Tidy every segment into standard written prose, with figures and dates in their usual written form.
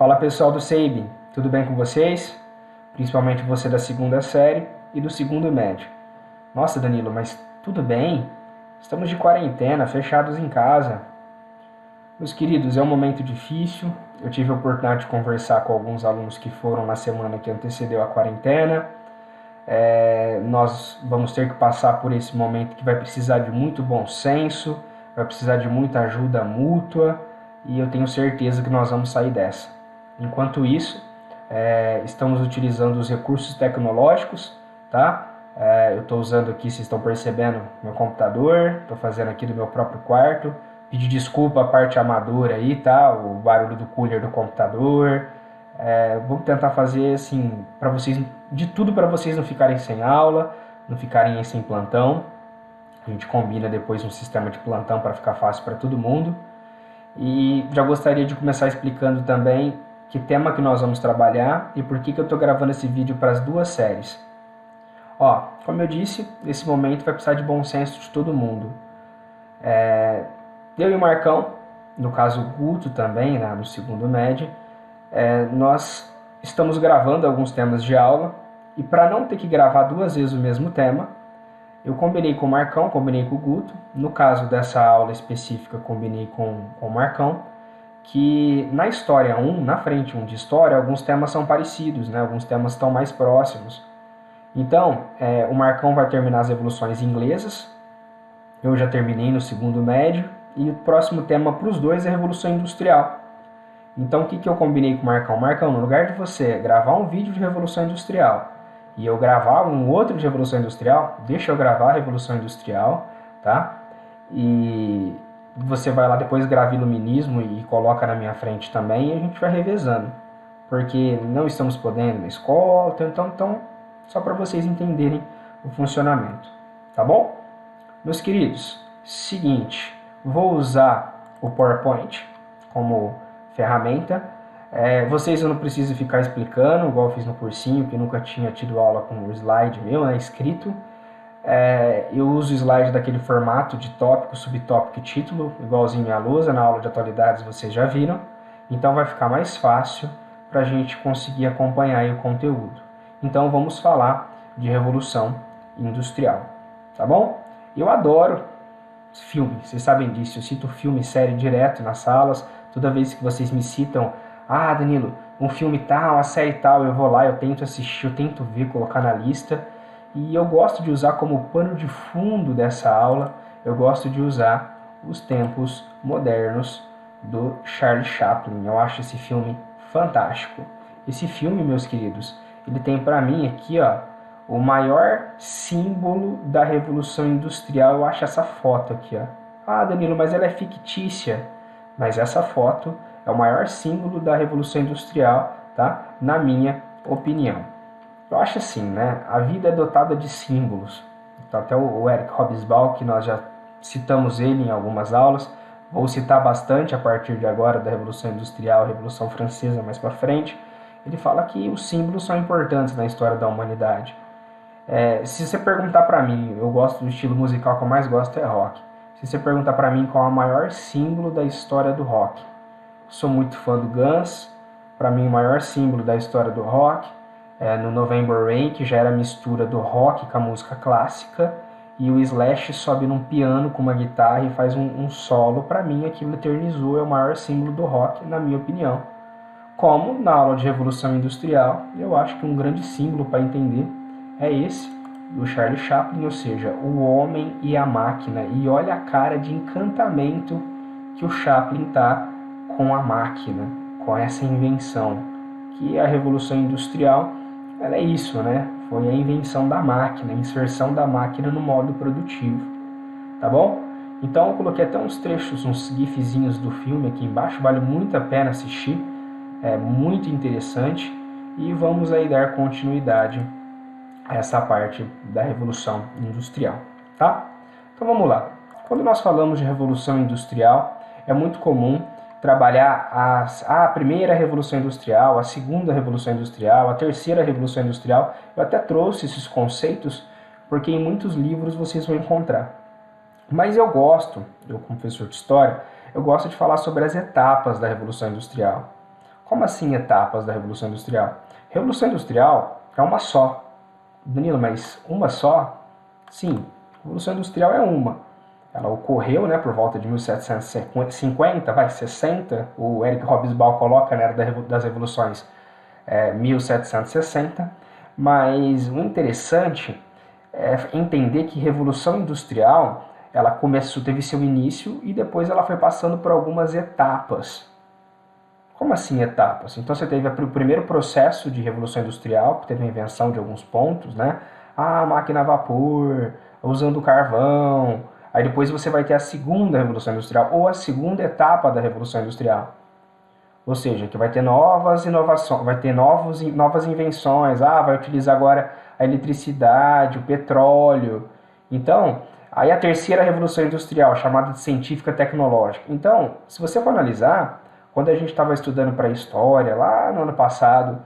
Fala pessoal do SEIB, tudo bem com vocês? Principalmente você da segunda série e do segundo médio. Nossa Danilo, mas tudo bem? Estamos de quarentena, fechados em casa. Meus queridos, é um momento difícil. Eu tive a oportunidade de conversar com alguns alunos que foram na semana que antecedeu a quarentena. Nós vamos ter que passar por esse momento que vai precisar de muito bom senso, vai precisar de muita ajuda mútua e eu tenho certeza que nós vamos sair dessa. Enquanto isso, estamos utilizando os recursos tecnológicos, tá? Eu estou usando aqui, vocês estão percebendo, meu computador, estou fazendo aqui do meu próprio quarto. Pedir desculpa a parte amadora aí, tá? O barulho do cooler do computador. Vou tentar fazer assim para vocês, de tudo para vocês não ficarem sem aula, não ficarem sem plantão. A gente combina depois um sistema de plantão para ficar fácil para todo mundo. E já gostaria de começar explicando também que tema que nós vamos trabalhar e por que eu estou gravando esse vídeo para as duas séries. Como eu disse, nesse momento vai precisar de bom senso de todo mundo. Eu e o Marcão, no caso o Guto também, né, no segundo médio, nós estamos gravando alguns temas de aula e para não ter que gravar duas vezes o mesmo tema, eu combinei com o Marcão, combinei com o Guto. No caso dessa aula específica, combinei com o Marcão, que na história 1, na frente 1 de história, alguns temas são parecidos, né? Alguns temas estão mais próximos. Então, o Marcão vai terminar as revoluções inglesas, eu já terminei no segundo médio, e o próximo tema para os dois é a Revolução Industrial. Então, o que eu combinei com o Marcão? Marcão, no lugar de você gravar um vídeo de Revolução Industrial e eu gravar um outro de Revolução Industrial, deixa eu gravar a Revolução Industrial, tá? E você vai lá depois grava Iluminismo e coloca na minha frente também e a gente vai revezando. Porque não estamos podendo na escola, então só para vocês entenderem o funcionamento, tá bom? Meus queridos, seguinte, vou usar o PowerPoint como ferramenta. Vocês eu não preciso ficar explicando, igual eu fiz no cursinho, que nunca tinha tido aula com o slide meu, né, escrito. Eu uso o slide daquele formato de tópico, subtópico e título, igualzinho à lousa, na aula de atualidades vocês já viram. Então vai ficar mais fácil para a gente conseguir acompanhar aí o conteúdo. Então vamos falar de Revolução Industrial, tá bom? Eu adoro filme, vocês sabem disso, eu cito filme e série direto nas salas. Toda vez que vocês me citam, Danilo, um filme tal, uma série tal, eu vou lá, eu tento assistir, eu tento ver, colocar na lista. E eu gosto de usar como pano de fundo dessa aula, eu gosto de usar Os Tempos Modernos do Charlie Chaplin. Eu acho esse filme fantástico. Esse filme, meus queridos, ele tem para mim aqui, o maior símbolo da Revolução Industrial. Eu acho essa foto aqui, Danilo, mas ela é fictícia. Mas essa foto é o maior símbolo da Revolução Industrial, tá? Na minha opinião. Eu acho assim, né? A vida é dotada de símbolos. Então, até o Eric Hobsbawm, que nós já citamos ele em algumas aulas, vou citar bastante a partir de agora da Revolução Industrial, Revolução Francesa mais para frente. Ele fala que os símbolos são importantes na história da humanidade. Se você perguntar para mim, eu gosto do estilo musical que eu mais gosto é rock. Se você perguntar para mim qual é o maior símbolo da história do rock, sou muito fã do Guns. Para mim o maior símbolo da história do rock no November Rain, que já era a mistura do rock com a música clássica, e o Slash sobe num piano com uma guitarra e faz um solo. Para mim aquilo eternizou, é o maior símbolo do rock, na minha opinião. Como na aula de Revolução Industrial, eu acho que um grande símbolo para entender é esse, do Charlie Chaplin, ou seja, o homem e a máquina. E olha a cara de encantamento que o Chaplin tá com a máquina, com essa invenção, que a Revolução Industrial, ela é isso, né? Foi a invenção da máquina, a inserção da máquina no modo produtivo, tá bom? Então eu coloquei até uns trechos, uns gifzinhos do filme aqui embaixo, vale muito a pena assistir, é muito interessante, e vamos aí dar continuidade essa parte da Revolução Industrial, tá? Então vamos lá. Quando nós falamos de Revolução Industrial, é muito comum trabalhar a primeira Revolução Industrial, a segunda Revolução Industrial, a terceira Revolução Industrial. Eu até trouxe esses conceitos porque em muitos livros vocês vão encontrar. Mas eu como professor de História, eu gosto de falar sobre as etapas da Revolução Industrial. Como assim etapas da Revolução Industrial? Revolução Industrial é uma só. Danilo, mas uma só? Sim, a Revolução Industrial é uma. Ela ocorreu, né, por volta de 1750, 60, o Eric Hobsbawm coloca na Era das Revoluções 1760, mas o interessante é entender que Revolução Industrial ela teve seu início e depois ela foi passando por algumas etapas. Como assim etapas? Então você teve o primeiro processo de Revolução Industrial, que teve a invenção de alguns pontos, né? A máquina a vapor, usando carvão. Aí depois você vai ter a segunda Revolução Industrial, ou a segunda etapa da Revolução Industrial. Ou seja, que vai ter novas inovações, vai ter novas invenções. Vai utilizar agora a eletricidade, o petróleo. Então, aí a terceira Revolução Industrial, chamada de científica tecnológica. Então, se você for analisar, quando a gente estava estudando para história, lá no ano passado,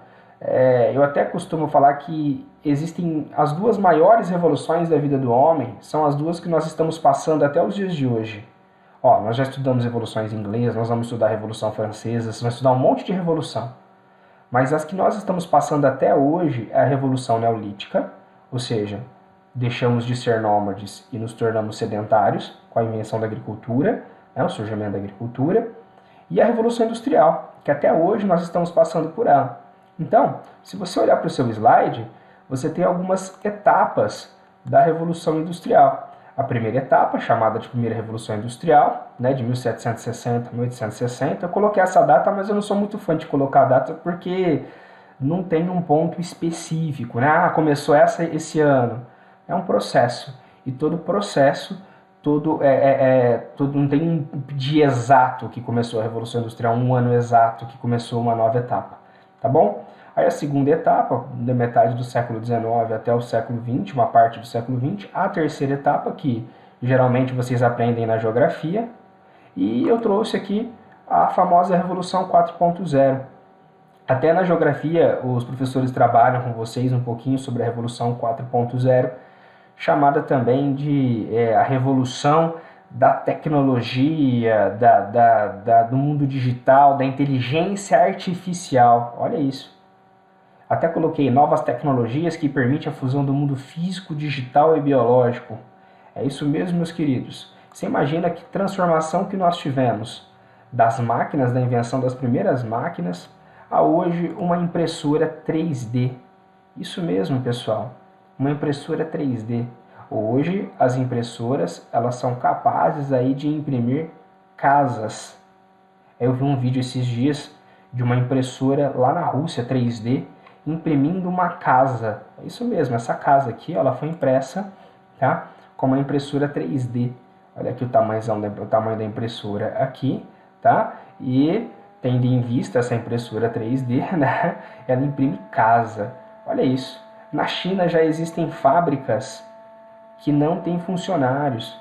eu até costumo falar que existem as duas maiores revoluções da vida do homem, são as duas que nós estamos passando até os dias de hoje. Nós já estudamos revoluções inglesas, nós vamos estudar a Revolução Francesa, vamos estudar um monte de revolução. Mas as que nós estamos passando até hoje é a Revolução Neolítica, ou seja, deixamos de ser nômades e nos tornamos sedentários com a invenção da agricultura, o surgimento da agricultura, e a Revolução Industrial, que até hoje nós estamos passando por ela. Então, se você olhar para o seu slide, você tem algumas etapas da Revolução Industrial. A primeira etapa, chamada de Primeira Revolução Industrial, de 1760 a 1860. Eu coloquei essa data, mas eu não sou muito fã de colocar a data porque não tem um ponto específico. Começou esse ano. É um processo. E todo processo, não tem um dia exato que começou a Revolução Industrial, um ano exato que começou uma nova etapa. Tá bom? Aí a segunda etapa, da metade do século XIX até o século XX, uma parte do século XX. A terceira etapa, que geralmente vocês aprendem na geografia. E eu trouxe aqui a famosa Revolução 4.0. Até na geografia, os professores trabalham com vocês um pouquinho sobre a Revolução 4.0, chamada também de a revolução da tecnologia, do mundo digital, da inteligência artificial. Olha isso. Até coloquei novas tecnologias que permitem a fusão do mundo físico, digital e biológico. É isso mesmo, meus queridos. Você imagina que transformação que nós tivemos das máquinas, da invenção das primeiras máquinas, a hoje uma impressora 3D. Isso mesmo, pessoal. Uma impressora 3D. Hoje as impressoras elas são capazes aí de imprimir casas. Eu vi um vídeo esses dias de uma impressora lá na Rússia 3D imprimindo uma casa. É isso mesmo, essa casa aqui ela foi impressa, tá? Com uma impressora 3D. Olha aqui o tamanho da impressora aqui, tá? E tendo em vista essa impressora 3D, né? Ela imprime casa. Olha isso. Na China já existem fábricas que não têm funcionários.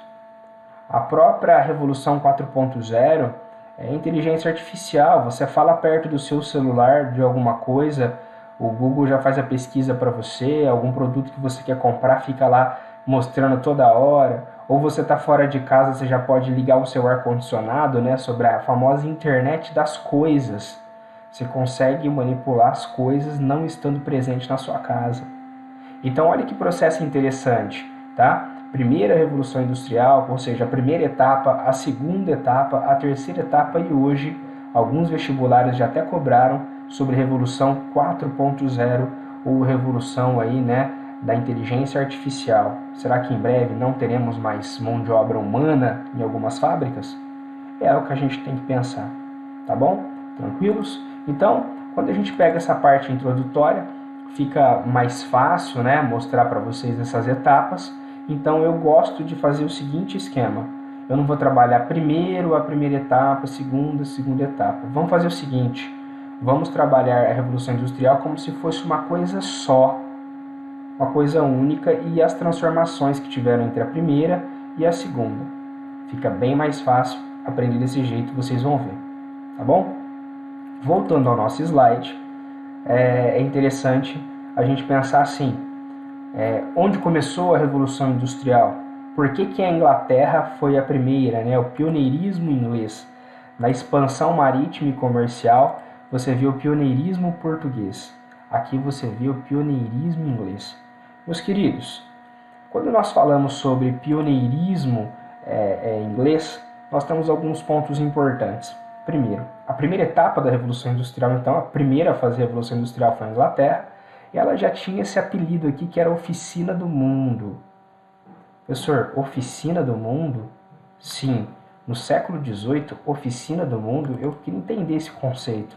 A própria Revolução 4.0 é inteligência artificial. Você fala perto do seu celular de alguma coisa, o Google já faz a pesquisa para você, algum produto que você quer comprar fica lá mostrando toda hora. Ou você está fora de casa, você já pode ligar o seu ar-condicionado, sobre a famosa internet das coisas. Você consegue manipular as coisas não estando presente na sua casa. Então olha que processo interessante, tá? Primeira Revolução Industrial, ou seja, a primeira etapa, a segunda etapa, a terceira etapa e hoje alguns vestibulares já até cobraram sobre Revolução 4.0 ou Revolução aí, da inteligência artificial. Será que em breve não teremos mais mão de obra humana em algumas fábricas? É o que a gente tem que pensar, tá bom? Tranquilos? Então, quando a gente pega essa parte introdutória, fica mais fácil, mostrar para vocês essas etapas. Então eu gosto de fazer o seguinte esquema. Eu não vou trabalhar primeiro a primeira etapa, segunda etapa. Vamos fazer o seguinte. Vamos trabalhar a Revolução Industrial como se fosse uma coisa só, uma coisa única, e as transformações que tiveram entre a primeira e a segunda. Fica bem mais fácil aprender desse jeito, vocês vão ver, tá bom? Voltando ao nosso slide, é interessante a gente pensar assim, onde começou a Revolução Industrial? Por que a Inglaterra foi a primeira, o pioneirismo inglês na expansão marítima e comercial você vê o pioneirismo português. Aqui você vê o pioneirismo inglês. Meus queridos, quando nós falamos sobre pioneirismo inglês, nós temos alguns pontos importantes. Primeiro, a primeira etapa da Revolução Industrial, então, a primeira a fazer a Revolução Industrial foi a Inglaterra, e ela já tinha esse apelido aqui que era Oficina do Mundo. Professor, Oficina do Mundo? Sim, no século XVIII, Oficina do Mundo, eu queria entender esse conceito.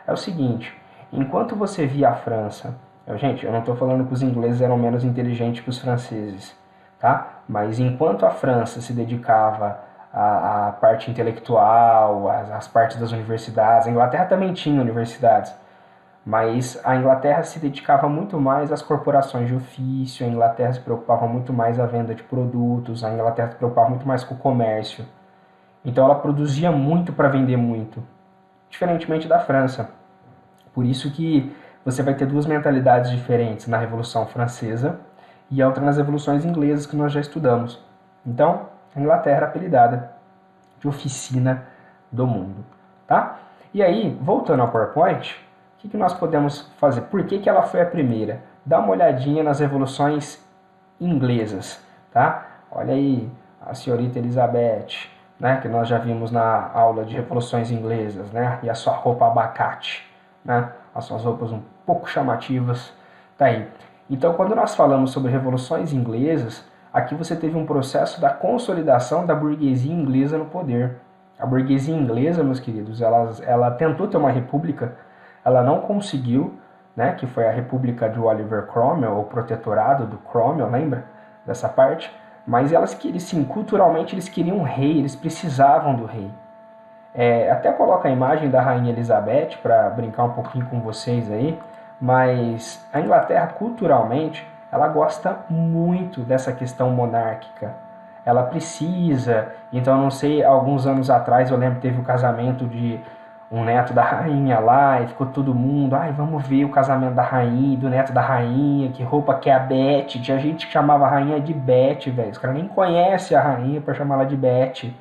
É o seguinte, enquanto você via a França, gente, eu não estou falando que os ingleses eram menos inteligentes que os franceses, tá? Mas enquanto a França se dedicava à parte intelectual, às partes das universidades, a Inglaterra também tinha universidades, mas a Inglaterra se dedicava muito mais às corporações de ofício, a Inglaterra se preocupava muito mais à venda de produtos, a Inglaterra se preocupava muito mais com o comércio. Então ela produzia muito para vender muito, diferentemente da França. Por isso que você vai ter duas mentalidades diferentes na Revolução Francesa e a outra nas revoluções inglesas que nós já estudamos. Então, a Inglaterra era apelidada de Oficina do Mundo. Tá? E aí, voltando ao PowerPoint, o que nós podemos fazer? Por que ela foi a primeira? Dá uma olhadinha nas revoluções inglesas. Tá? Olha aí a senhorita Elizabeth, né, que nós já vimos na aula de revoluções inglesas, né, e a sua roupa abacate, né, as suas roupas um pouco chamativas, tá aí. Então, quando nós falamos sobre revoluções inglesas, aqui você teve um processo da consolidação da burguesia inglesa no poder. A burguesia inglesa, meus queridos, ela tentou ter uma república, ela não conseguiu, né, que foi a república de Oliver Cromwell, o protetorado do Cromwell, lembra dessa parte? Mas sim, culturalmente eles queriam um rei, eles precisavam do rei. Até coloco a imagem da Rainha Elizabeth para brincar um pouquinho com vocês aí, mas a Inglaterra culturalmente ela gosta muito dessa questão monárquica. Ela precisa, então não sei, alguns anos atrás eu lembro que teve o casamento de um neto da rainha lá e ficou todo mundo, vamos ver o casamento da rainha e do neto da rainha, que roupa que é a Beth. Tinha gente que chamava a rainha de Beth, velho. Os caras nem conhecem a rainha para chamar ela de Beth,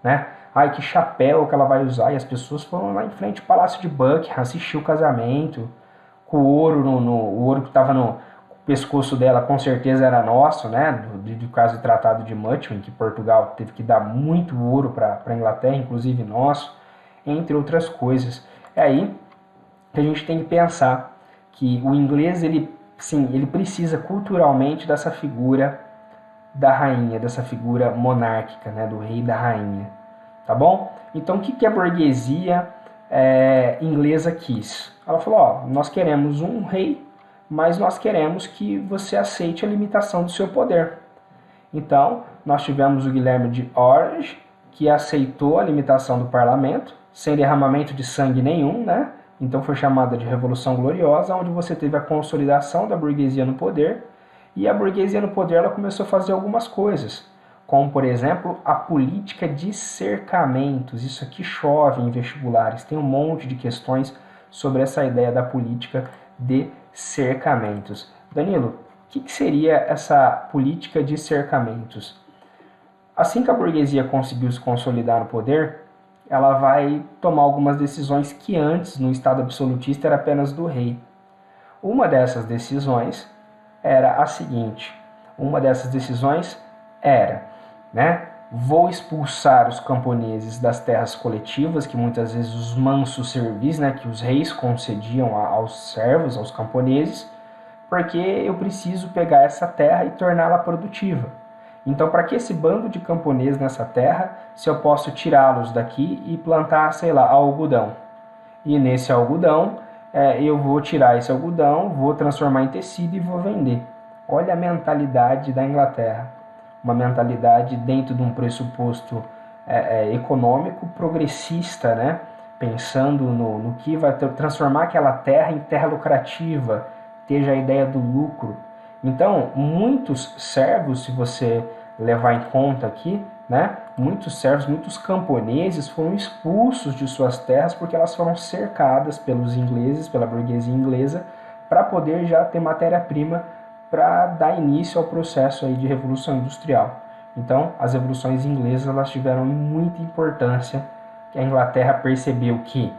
né? Que chapéu que ela vai usar. E as pessoas foram lá em frente ao Palácio de Buckingham assistir o casamento, com o ouro, o ouro que estava no pescoço dela com certeza era nosso, né? Do caso do Tratado de Mutton, que Portugal teve que dar muito ouro para a Inglaterra, inclusive nosso, entre outras coisas. É aí que a gente tem que pensar que o inglês, ele precisa culturalmente dessa figura da rainha, dessa figura monárquica, né, do rei e da rainha, tá bom? Então, o que a burguesia inglesa quis? Ela falou, nós queremos um rei, mas nós queremos que você aceite a limitação do seu poder. Então, nós tivemos o Guilherme de Orange, que aceitou a limitação do parlamento, sem derramamento de sangue nenhum, né? Então foi chamada de Revolução Gloriosa, onde você teve a consolidação da burguesia no poder, e a burguesia no poder ela começou a fazer algumas coisas, como, por exemplo, a política de cercamentos. Isso aqui chove em vestibulares, tem um monte de questões sobre essa ideia da política de cercamentos. Danilo, o que seria essa política de cercamentos? Assim que a burguesia conseguiu se consolidar no poder, ela vai tomar algumas decisões que antes, no Estado absolutista, era apenas do rei. Uma dessas decisões era a seguinte, vou expulsar os camponeses das terras coletivas, que muitas vezes os mansos servis, né, que os reis concediam aos servos, aos camponeses, porque eu preciso pegar essa terra e torná-la produtiva. Então, para que esse bando de camponeses nessa terra, se eu posso tirá-los daqui e plantar, algodão? E nesse algodão, eu vou tirar esse algodão, vou transformar em tecido e vou vender. Olha a mentalidade da Inglaterra. Uma mentalidade dentro de um pressuposto econômico progressista, né? Pensando no que vai transformar aquela terra em terra lucrativa, ter a ideia do lucro. Então, muitos servos, se você levar em conta aqui, né, muitos servos, muitos camponeses foram expulsos de suas terras porque elas foram cercadas pelos ingleses, pela burguesia inglesa, para poder já ter matéria-prima para dar início ao processo aí de revolução industrial. Então, as revoluções inglesas elas tiveram muita importância, que a Inglaterra percebeu que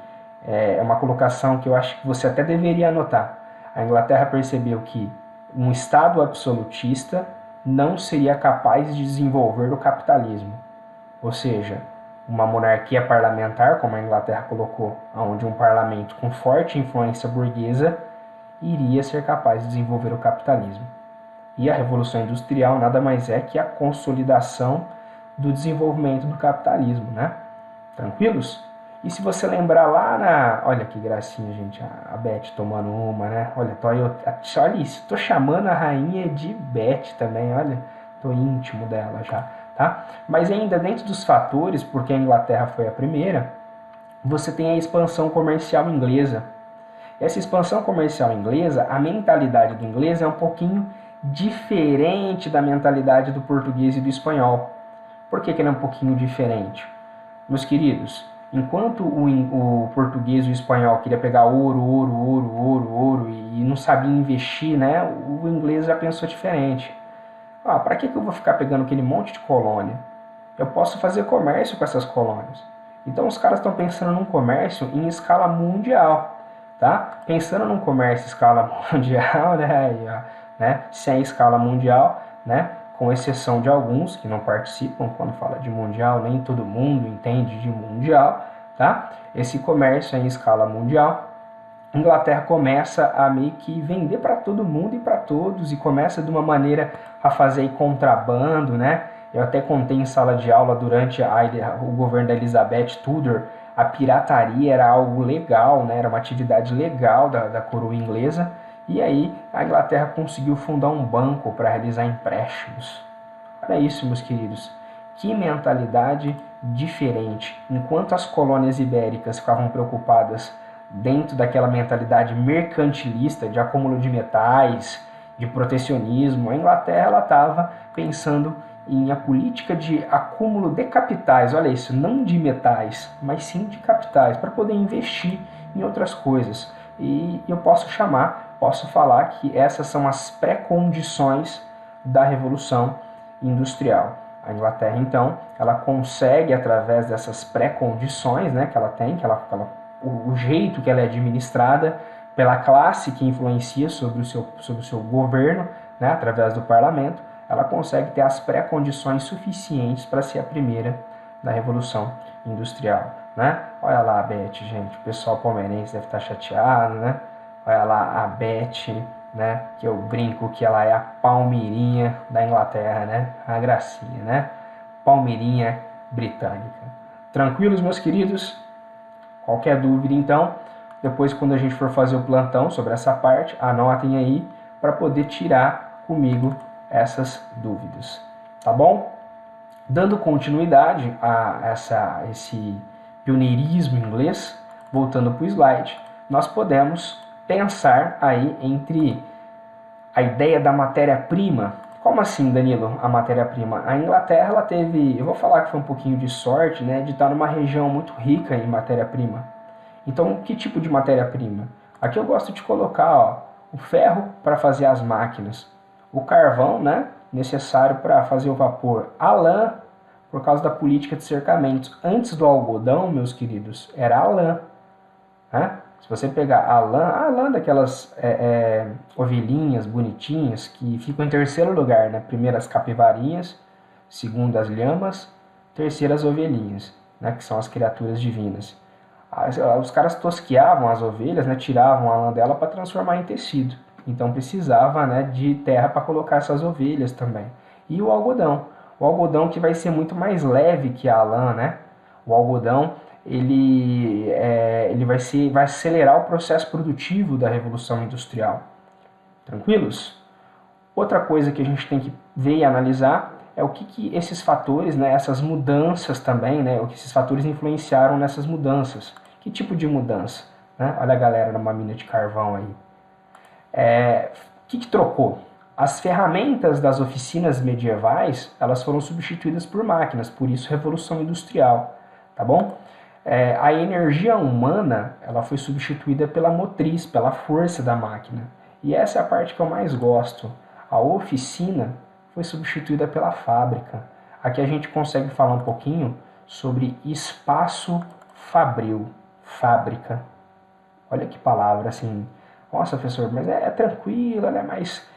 É uma colocação que eu acho que você até deveria anotar. A Inglaterra percebeu que um Estado absolutista não seria capaz de desenvolver o capitalismo. Ou seja, uma monarquia parlamentar, como a Inglaterra colocou, onde um parlamento com forte influência burguesa iria ser capaz de desenvolver o capitalismo. E a Revolução Industrial nada mais é que a consolidação do desenvolvimento do capitalismo, né? Tranquilos? E se você lembrar lá na... Olha que gracinha, gente, a Beth tomando uma, né? Olha isso, tô chamando a rainha de Beth também, olha. Tô íntimo dela já, tá? Mas ainda dentro dos fatores, porque a Inglaterra foi a primeira, você tem a expansão comercial inglesa. Essa expansão comercial inglesa, a mentalidade do inglês é um pouquinho diferente da mentalidade do português e do espanhol. Por que ela é um pouquinho diferente? Meus queridos, enquanto o português e o espanhol queria pegar ouro e não sabia investir, né? O inglês já pensou diferente. Para que eu vou ficar pegando aquele monte de colônia? Eu posso fazer comércio com essas colônias. Então os caras estão pensando num comércio em escala mundial, tá? Pensando num comércio em escala mundial, né? Se é em escala mundial, né? Com exceção de alguns que não participam quando fala de mundial, nem todo mundo entende de mundial, tá? Esse comércio é em escala mundial. Inglaterra começa a meio que vender para todo mundo e para todos, e começa de uma maneira a fazer contrabando, né? Eu até contei em sala de aula durante o governo da Elizabeth Tudor, a pirataria era algo legal, né? Era uma atividade legal da coroa inglesa. E aí a Inglaterra conseguiu fundar um banco para realizar empréstimos. Olha isso, meus queridos. Que mentalidade diferente. Enquanto as colônias ibéricas ficavam preocupadas dentro daquela mentalidade mercantilista de acúmulo de metais, de protecionismo, a Inglaterra estava pensando em a política de acúmulo de capitais. Olha isso, não de metais, mas sim de capitais, para poder investir em outras coisas. E eu posso falar que essas são as pré-condições da Revolução Industrial. A Inglaterra, então, ela consegue, através dessas pré-condições, né, que ela tem, o jeito que ela é administrada, pela classe que influencia sobre o seu governo, né, através do parlamento, ela consegue ter as pré-condições suficientes para ser a primeira da Revolução Industrial. Né? Olha lá a Beth, gente, o pessoal palmeirense deve estar chateado, né? Olha lá a Beth, né? Que eu brinco que ela é a Palmeirinha da Inglaterra, né? A gracinha, né? Palmeirinha britânica. Tranquilos, meus queridos? Qualquer dúvida, então, depois quando a gente for fazer o plantão sobre essa parte, anotem aí para poder tirar comigo essas dúvidas, tá bom? Dando continuidade a esse pioneirismo inglês, voltando para o slide, nós podemos pensar aí entre a ideia da matéria-prima. Como assim, Danilo, a matéria-prima? A Inglaterra, ela teve, eu vou falar que foi um pouquinho de sorte, né, de estar numa região muito rica em matéria-prima. Então, que tipo de matéria-prima? Aqui eu gosto de colocar, ó, o ferro para fazer as máquinas, o carvão, né, necessário para fazer o vapor, a lã, por causa da política de cercamentos. Antes do algodão, meus queridos, era a lã. Né? Se você pegar a lã daquelas ovelhinhas bonitinhas que ficam em terceiro lugar, né? Primeiro as capivarinhas, segundo as lhamas, terceiro as ovelhinhas, né? Que são as criaturas divinas. Os caras tosqueavam as ovelhas, né? Tiravam a lã dela para transformar em tecido. Então precisava, né, de terra para colocar essas ovelhas também. E o algodão que vai ser muito mais leve que a lã, né? O algodão ele vai acelerar o processo produtivo da Revolução Industrial. Tranquilos? Outra coisa que a gente tem que ver e analisar é o que esses fatores, né, essas mudanças também, né, o que esses fatores influenciaram nessas mudanças. Que tipo de mudança? Né? Olha a galera numa mina de carvão aí. O que trocou? As ferramentas das oficinas medievais, elas foram substituídas por máquinas, por isso Revolução Industrial, tá bom? A energia humana, ela foi substituída pela motriz, pela força da máquina. E essa é a parte que eu mais gosto. A oficina foi substituída pela fábrica. Aqui a gente consegue falar um pouquinho sobre espaço fabril, fábrica, Olha que palavra assim. Nossa, professor, mas é tranquilo, ela é mais...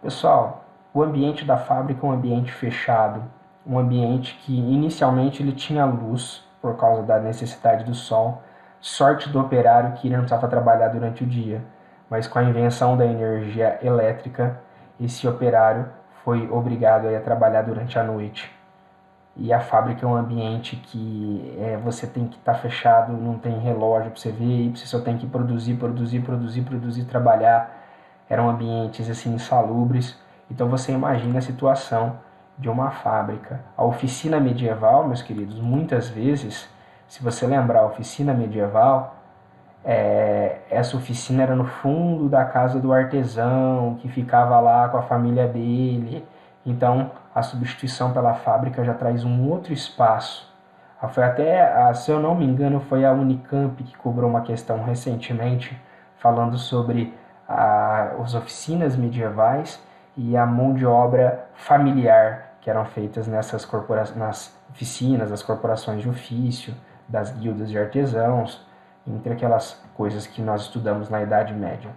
Pessoal, o ambiente da fábrica é um ambiente fechado, um ambiente que inicialmente ele tinha luz por causa da necessidade do sol. Sorte do operário que ele não precisava trabalhar durante o dia, mas com a invenção da energia elétrica, esse operário foi obrigado a trabalhar durante a noite. E a fábrica é um ambiente que você tem que estar fechado, não tem relógio para você ver, você só tem que produzir, trabalhar. Eram ambientes assim insalubres. Então você imagina a situação de uma fábrica. A oficina medieval, meus queridos, muitas vezes, se você lembrar a oficina medieval, essa oficina era no fundo da casa do artesão, que ficava lá com a família dele. Então, a substituição pela fábrica já traz um outro espaço. Foi até, se eu não me engano, foi a Unicamp que cobrou uma questão recentemente falando sobre as oficinas medievais e a mão de obra familiar que eram feitas nas oficinas, das corporações de ofício, das guildas de artesãos, entre aquelas coisas que nós estudamos na Idade Média.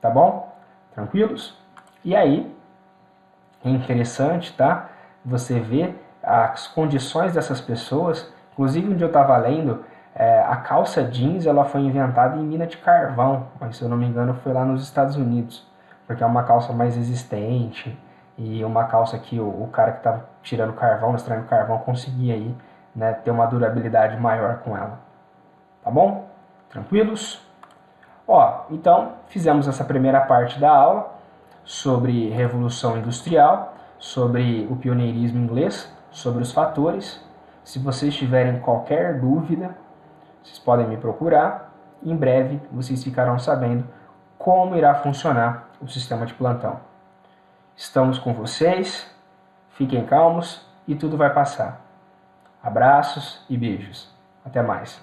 Tá bom? Tranquilos? E aí, é interessante, tá? Você vê as condições dessas pessoas. Inclusive, onde eu estava lendo, a calça jeans ela foi inventada em mina de carvão, mas se eu não me engano foi lá nos Estados Unidos, porque é uma calça mais resistente e uma calça que o cara que estava tirando carvão, extraindo carvão, conseguia aí, né, ter uma durabilidade maior com ela. Tá bom? Tranquilos? Ó, então fizemos essa primeira parte da aula sobre Revolução Industrial, sobre o pioneirismo inglês, sobre os fatores. Se vocês tiverem qualquer dúvida, vocês podem me procurar. Em breve vocês ficarão sabendo como irá funcionar o sistema de plantão. Estamos com vocês, fiquem calmos e tudo vai passar. Abraços e beijos. Até mais.